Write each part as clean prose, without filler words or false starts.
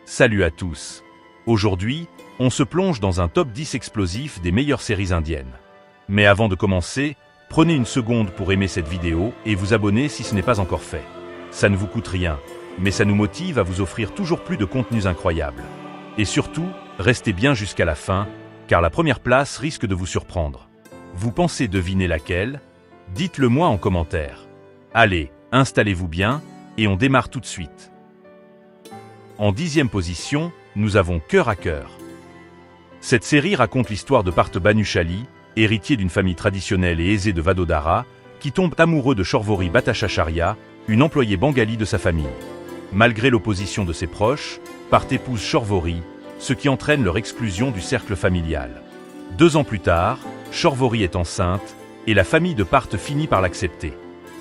Salut à tous. Aujourd'hui, on se plonge dans un top 10 explosif des meilleures séries indiennes. Mais avant de commencer, prenez une seconde pour aimer cette vidéo et vous abonner si ce n'est pas encore fait. Ça ne vous coûte rien, mais ça nous motive à vous offrir toujours plus de contenus incroyables. Et surtout, restez bien jusqu'à la fin, car la première place risque de vous surprendre. Vous pensez deviner laquelle? Dites-le moi en commentaire. Allez, installez-vous bien, et on démarre tout de suite. En 10e position, nous avons Cœur à cœur. Cette série raconte l'histoire de Partha Bhanushali, héritier d'une famille traditionnelle et aisée de Vadodara, qui tombe amoureux de Shorvori Bhattacharya, une employée bengali de sa famille. Malgré l'opposition de ses proches, Partha épouse Shorvori, ce qui entraîne leur exclusion du cercle familial. 2 ans plus tard, Shorvori est enceinte, et la famille de Partha finit par l'accepter.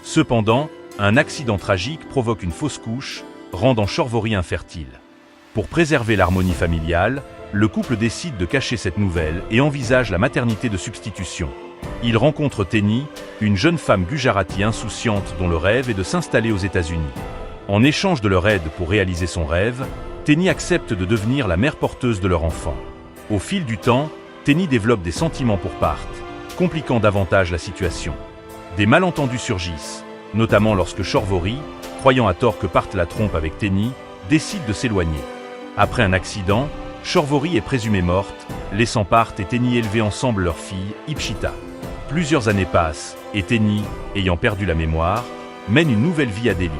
Cependant, un accident tragique provoque une fausse couche, rendant Shorvori infertile. Pour préserver l'harmonie familiale, le couple décide de cacher cette nouvelle et envisage la maternité de substitution. Il rencontre Teni, une jeune femme gujarati insouciante dont le rêve est de s'installer aux États-Unis. En échange de leur aide pour réaliser son rêve, Teni accepte de devenir la mère porteuse de leur enfant. Au fil du temps, Teni développe des sentiments pour Partha, compliquant davantage la situation. Des malentendus surgissent, notamment lorsque Shorvori, croyant à tort que Partha la trompe avec Teni, décide de s'éloigner. Après un accident, Shorvori est présumée morte, laissant Partha et Teni élever ensemble leur fille, Ipshita. Plusieurs années passent, et Teni, ayant perdu la mémoire, mène une nouvelle vie à Delhi.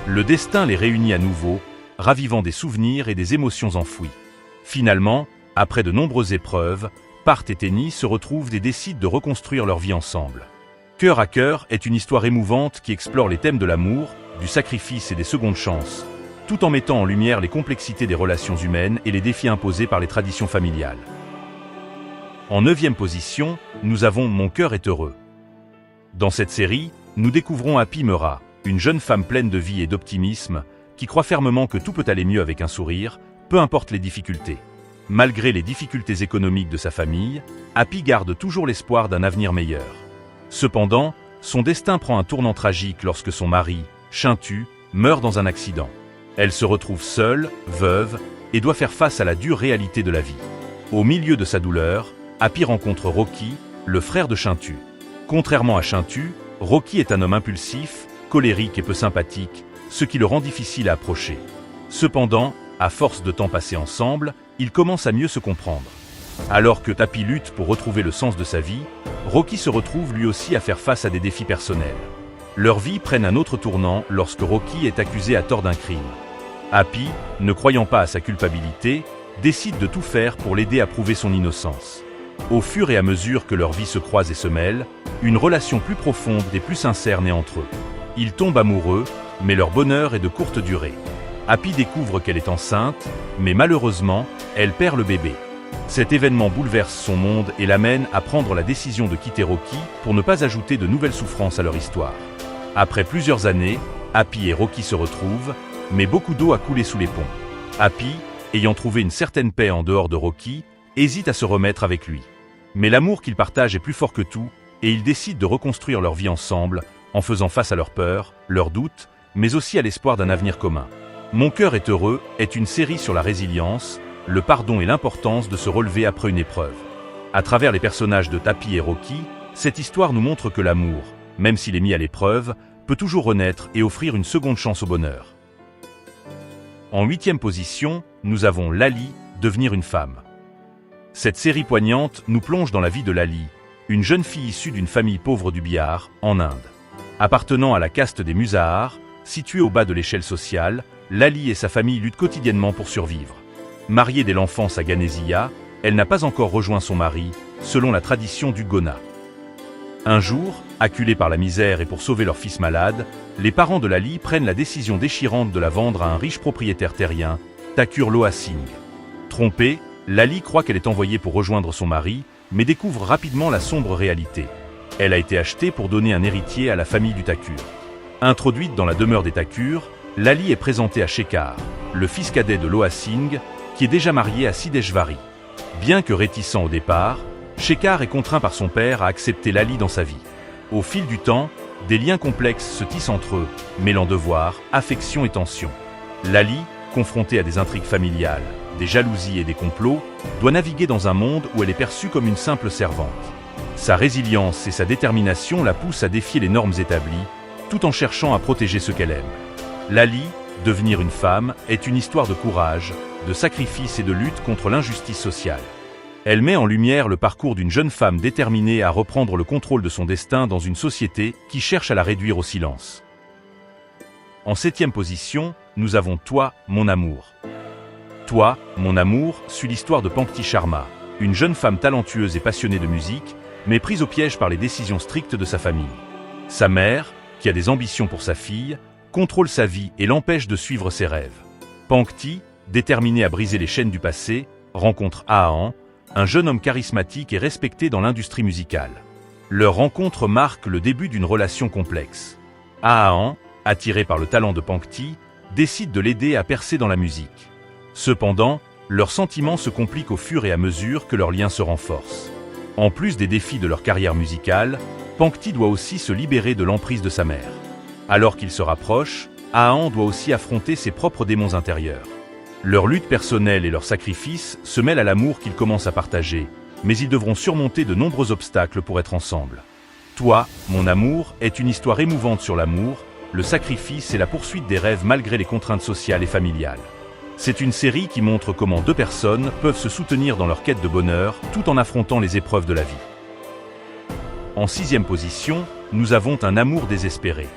Le destin les réunit à nouveau, ravivant des souvenirs et des émotions enfouies. Finalement, après de nombreuses épreuves, Partha et Teni se retrouvent et décident de reconstruire leur vie ensemble. Cœur à cœur est une histoire émouvante qui explore les thèmes de l'amour, du sacrifice et des secondes chances, tout en mettant en lumière les complexités des relations humaines et les défis imposés par les traditions familiales. En 9e position, nous avons Mon cœur est heureux. Dans cette série, nous découvrons Happy Meera, une jeune femme pleine de vie et d'optimisme, qui croit fermement que tout peut aller mieux avec un sourire, peu importe les difficultés. Malgré les difficultés économiques de sa famille, Happy garde toujours l'espoir d'un avenir meilleur. Cependant, son destin prend un tournant tragique lorsque son mari, Shintu, meurt dans un accident. Elle se retrouve seule, veuve, et doit faire face à la dure réalité de la vie. Au milieu de sa douleur, Happy rencontre Rocky, le frère de Shintu. Contrairement à Shintu, Rocky est un homme impulsif, colérique et peu sympathique, ce qui le rend difficile à approcher. Cependant, à force de temps passé ensemble, ils commencent à mieux se comprendre. Alors que Happy lutte pour retrouver le sens de sa vie, Rocky se retrouve lui aussi à faire face à des défis personnels. Leurs vies prennent un autre tournant lorsque Rocky est accusé à tort d'un crime. Happy, ne croyant pas à sa culpabilité, décide de tout faire pour l'aider à prouver son innocence. Au fur et à mesure que leurs vies se croisent et se mêlent, une relation plus profonde et plus sincère naît entre eux. Ils tombent amoureux, mais leur bonheur est de courte durée. Happy découvre qu'elle est enceinte, mais malheureusement, elle perd le bébé. Cet événement bouleverse son monde et l'amène à prendre la décision de quitter Rocky pour ne pas ajouter de nouvelles souffrances à leur histoire. Après plusieurs années, Happy et Rocky se retrouvent, mais beaucoup d'eau a coulé sous les ponts. Happy, ayant trouvé une certaine paix en dehors de Rocky, hésite à se remettre avec lui. Mais l'amour qu'ils partagent est plus fort que tout, et ils décident de reconstruire leur vie ensemble, en faisant face à leurs peurs, leurs doutes, mais aussi à l'espoir d'un avenir commun. Mon cœur est heureux est une série sur la résilience, le pardon et l'importance de se relever après une épreuve. À travers les personnages de Happy et Rocky, cette histoire nous montre que l'amour, même s'il est mis à l'épreuve, peut toujours renaître et offrir une seconde chance au bonheur. En 8e position, nous avons Lali, devenir une femme. Cette série poignante nous plonge dans la vie de Lali, une jeune fille issue d'une famille pauvre du Bihar, en Inde. Appartenant à la caste des Musahars, située au bas de l'échelle sociale, Lali et sa famille luttent quotidiennement pour survivre. Mariée dès l'enfance à Ganesia, elle n'a pas encore rejoint son mari, selon la tradition du Gona. Un jour, acculés par la misère et pour sauver leur fils malade, les parents de Lali prennent la décision déchirante de la vendre à un riche propriétaire terrien, Thakur Loha Singh. Trompée, Lali croit qu'elle est envoyée pour rejoindre son mari, mais découvre rapidement la sombre réalité. Elle a été achetée pour donner un héritier à la famille du Thakur. Introduite dans la demeure des Thakur, Lali est présentée à Shekhar, le fils cadet de Loha Singh, qui est déjà marié à Sideshvari. Bien que réticent au départ, Shekhar est contraint par son père à accepter Lali dans sa vie. Au fil du temps, des liens complexes se tissent entre eux, mêlant devoir, affection et tension. Lali, confrontée à des intrigues familiales, des jalousies et des complots, doit naviguer dans un monde où elle est perçue comme une simple servante. Sa résilience et sa détermination la poussent à défier les normes établies, tout en cherchant à protéger ce qu'elle aime. Lali, devenir une femme, est une histoire de courage, de sacrifice et de lutte contre l'injustice sociale. Elle met en lumière le parcours d'une jeune femme déterminée à reprendre le contrôle de son destin dans une société qui cherche à la réduire au silence. En 7e position, nous avons Toi, mon amour. Toi, mon amour, suit l'histoire de Pankti Sharma, une jeune femme talentueuse et passionnée de musique, mais prise au piège par les décisions strictes de sa famille. Sa mère, qui a des ambitions pour sa fille, contrôle sa vie et l'empêche de suivre ses rêves. Pankti, déterminée à briser les chaînes du passé, rencontre Ahan, un jeune homme charismatique et respecté dans l'industrie musicale. Leur rencontre marque le début d'une relation complexe. Ahan, attiré par le talent de Pankti, décide de l'aider à percer dans la musique. Cependant, leurs sentiments se compliquent au fur et à mesure que leur lien se renforce. En plus des défis de leur carrière musicale, Pankti doit aussi se libérer de l'emprise de sa mère. Alors qu'ils se rapprochent, Ahan doit aussi affronter ses propres démons intérieurs. Leur lutte personnelle et leur sacrifice se mêlent à l'amour qu'ils commencent à partager, mais ils devront surmonter de nombreux obstacles pour être ensemble. Toi, mon amour, est une histoire émouvante sur l'amour, le sacrifice et la poursuite des rêves malgré les contraintes sociales et familiales. C'est une série qui montre comment deux personnes peuvent se soutenir dans leur quête de bonheur tout en affrontant les épreuves de la vie. En 6e position, nous avons Un amour désespéré.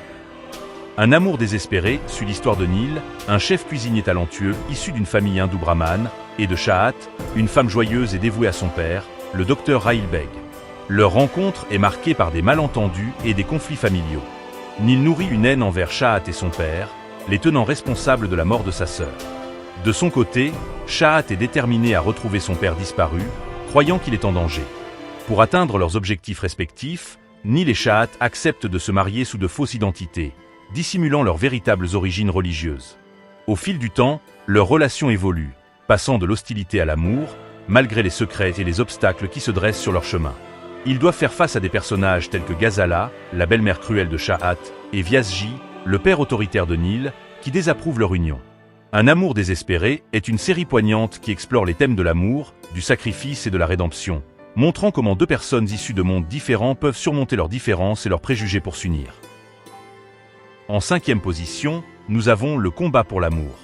Un amour désespéré suit l'histoire de Neil, un chef cuisinier talentueux issu d'une famille hindoue brahmane, et de Chahat, une femme joyeuse et dévouée à son père, le docteur Rahil Beg. Leur rencontre est marquée par des malentendus et des conflits familiaux. Neil nourrit une haine envers Chahat et son père, les tenant responsables de la mort de sa sœur. De son côté, Chahat est déterminé à retrouver son père disparu, croyant qu'il est en danger. Pour atteindre leurs objectifs respectifs, Neil et Chahat acceptent de se marier sous de fausses identités, dissimulant leurs véritables origines religieuses. Au fil du temps, leur relation évolue, passant de l'hostilité à l'amour, malgré les secrets et les obstacles qui se dressent sur leur chemin. Ils doivent faire face à des personnages tels que Ghazala, la belle-mère cruelle de Chahat, et Vyasji, le père autoritaire de Neil, qui désapprouvent leur union. Un amour désespéré est une série poignante qui explore les thèmes de l'amour, du sacrifice et de la rédemption, montrant comment deux personnes issues de mondes différents peuvent surmonter leurs différences et leurs préjugés pour s'unir. En 5e position, nous avons Le combat pour l'amour.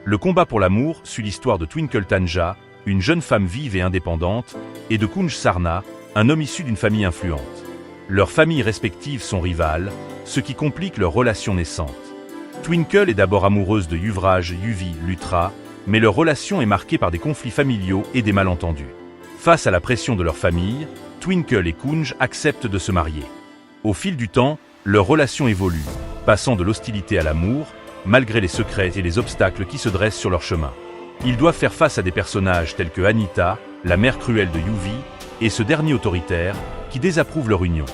Le combat pour l'amour suit l'histoire de Twinkle Tanja, une jeune femme vive et indépendante, et de Kunj Sarna, un homme issu d'une famille influente. Leurs familles respectives sont rivales, ce qui complique leur relation naissante. Twinkle est d'abord amoureuse de Yuvraj Yuvi Lutra, mais leur relation est marquée par des conflits familiaux et des malentendus. Face à la pression de leur famille, Twinkle et Kunj acceptent de se marier. Au fil du temps, leur relation évolue, passant de l'hostilité à l'amour, malgré les secrets et les obstacles qui se dressent sur leur chemin. Ils doivent faire face à des personnages tels que Anita, la mère cruelle de Yuvi, et ce dernier autoritaire, qui désapprouve leur union.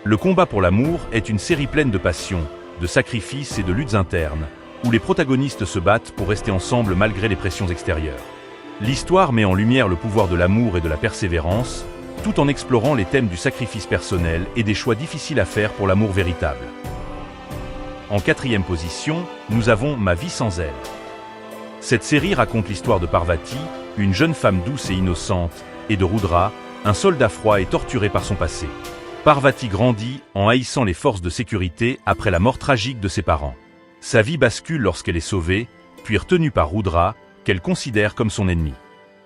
Le combat pour l'amour est une série pleine de passion, de sacrifices et de luttes internes, où les protagonistes se battent pour rester ensemble malgré les pressions extérieures. L'histoire met en lumière le pouvoir de l'amour et de la persévérance, tout en explorant les thèmes du sacrifice personnel et des choix difficiles à faire pour l'amour véritable. En 4e position, nous avons Ma vie sans elle. Cette série raconte l'histoire de Parvati, une jeune femme douce et innocente, et de Rudra, un soldat froid et torturé par son passé. Parvati grandit en haïssant les forces de sécurité après la mort tragique de ses parents. Sa vie bascule lorsqu'elle est sauvée, puis retenue par Rudra, qu'elle considère comme son ennemi.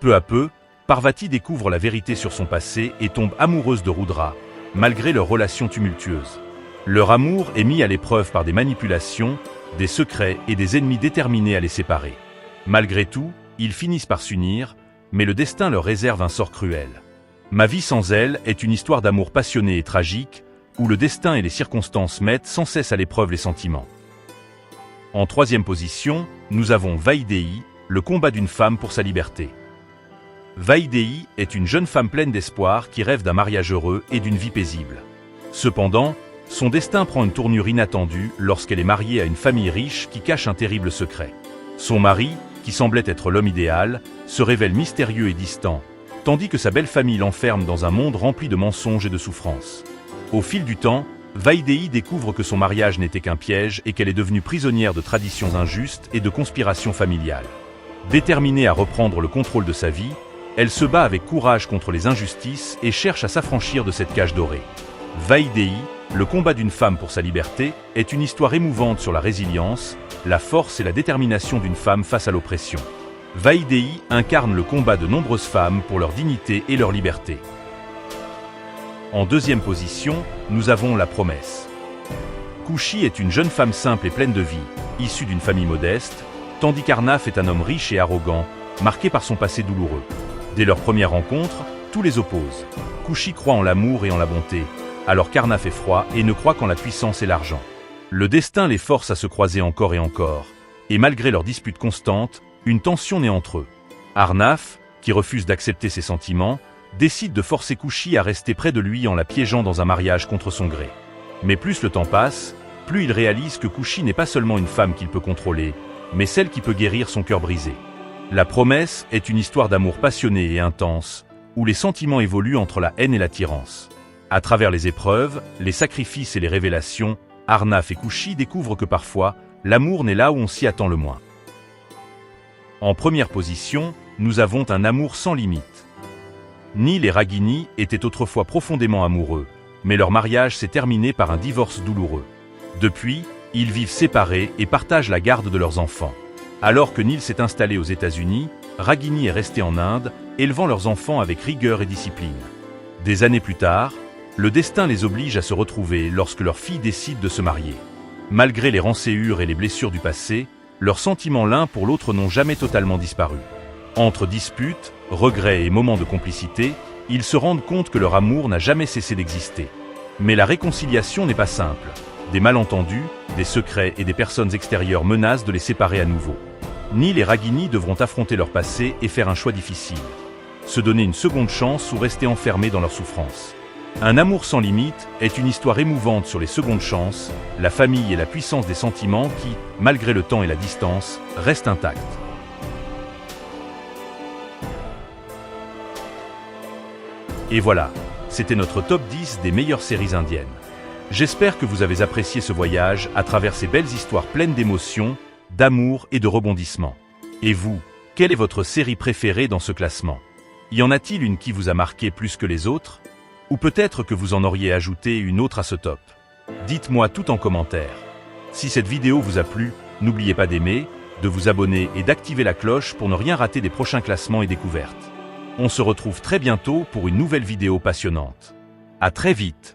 Peu à peu, Parvati découvre la vérité sur son passé et tombe amoureuse de Rudra, malgré leur relation tumultueuse. Leur amour est mis à l'épreuve par des manipulations, des secrets et des ennemis déterminés à les séparer. Malgré tout, ils finissent par s'unir, mais le destin leur réserve un sort cruel. Ma vie sans elle est une histoire d'amour passionné et tragique, où le destin et les circonstances mettent sans cesse à l'épreuve les sentiments. En 3e position, nous avons Vaidehi, le combat d'une femme pour sa liberté. Vaidehi est une jeune femme pleine d'espoir qui rêve d'un mariage heureux et d'une vie paisible. Cependant, son destin prend une tournure inattendue lorsqu'elle est mariée à une famille riche qui cache un terrible secret. Son mari, qui semblait être l'homme idéal, se révèle mystérieux et distant, tandis que sa belle famille l'enferme dans un monde rempli de mensonges et de souffrances. Au fil du temps, Vaidéhi découvre que son mariage n'était qu'un piège et qu'elle est devenue prisonnière de traditions injustes et de conspirations familiales. Déterminée à reprendre le contrôle de sa vie, elle se bat avec courage contre les injustices et cherche à s'affranchir de cette cage dorée. Vaidéhi, le combat d'une femme pour sa liberté, est une histoire émouvante sur la résilience, la force et la détermination d'une femme face à l'oppression. Vaidéhi incarne le combat de nombreuses femmes pour leur dignité et leur liberté. En deuxième position, nous avons La Promesse. Kushi est une jeune femme simple et pleine de vie, issue d'une famille modeste, tandis qu'Arnaf est un homme riche et arrogant, marqué par son passé douloureux. Dès leur première rencontre, tout les oppose. Kushi croit en l'amour et en la bonté, alors qu'Arnaf est froid et ne croit qu'en la puissance et l'argent. Le destin les force à se croiser encore et encore, et malgré leurs disputes constantes, une tension naît entre eux. Arnaf, qui refuse d'accepter ses sentiments, décide de forcer Kushi à rester près de lui en la piégeant dans un mariage contre son gré. Mais plus le temps passe, plus il réalise que Kushi n'est pas seulement une femme qu'il peut contrôler, mais celle qui peut guérir son cœur brisé. La Promesse est une histoire d'amour passionné et intense, où les sentiments évoluent entre la haine et l'attirance. À travers les épreuves, les sacrifices et les révélations, Arnaf et Kushi découvrent que parfois, l'amour n'est là où on s'y attend le moins. En première position, nous avons un amour sans limite. Nil et Ragini étaient autrefois profondément amoureux, mais leur mariage s'est terminé par un divorce douloureux. Depuis, ils vivent séparés et partagent la garde de leurs enfants. Alors que Nil s'est installé aux États-Unis, Ragini est resté en Inde, élevant leurs enfants avec rigueur et discipline. Des années plus tard, le destin les oblige à se retrouver lorsque leur fille décide de se marier. Malgré les rançéures et les blessures du passé, leurs sentiments l'un pour l'autre n'ont jamais totalement disparu. Entre disputes, regrets et moments de complicité, ils se rendent compte que leur amour n'a jamais cessé d'exister. Mais la réconciliation n'est pas simple. Des malentendus, des secrets et des personnes extérieures menacent de les séparer à nouveau. Nil et Ragini devront affronter leur passé et faire un choix difficile. Se donner une seconde chance ou rester enfermés dans leur souffrance. Un amour sans limite est une histoire émouvante sur les secondes chances, la famille et la puissance des sentiments qui, malgré le temps et la distance, restent intacts. Et voilà, c'était notre top 10 des meilleures séries indiennes. J'espère que vous avez apprécié ce voyage à travers ces belles histoires pleines d'émotions, d'amour et de rebondissements. Et vous, quelle est votre série préférée dans ce classement? Y en a-t-il une qui vous a marqué plus que les autres? Ou peut-être que vous en auriez ajouté une autre à ce top? Dites-moi tout en commentaire. Si cette vidéo vous a plu, n'oubliez pas d'aimer, de vous abonner et d'activer la cloche pour ne rien rater des prochains classements et découvertes. On se retrouve très bientôt pour une nouvelle vidéo passionnante. À très vite!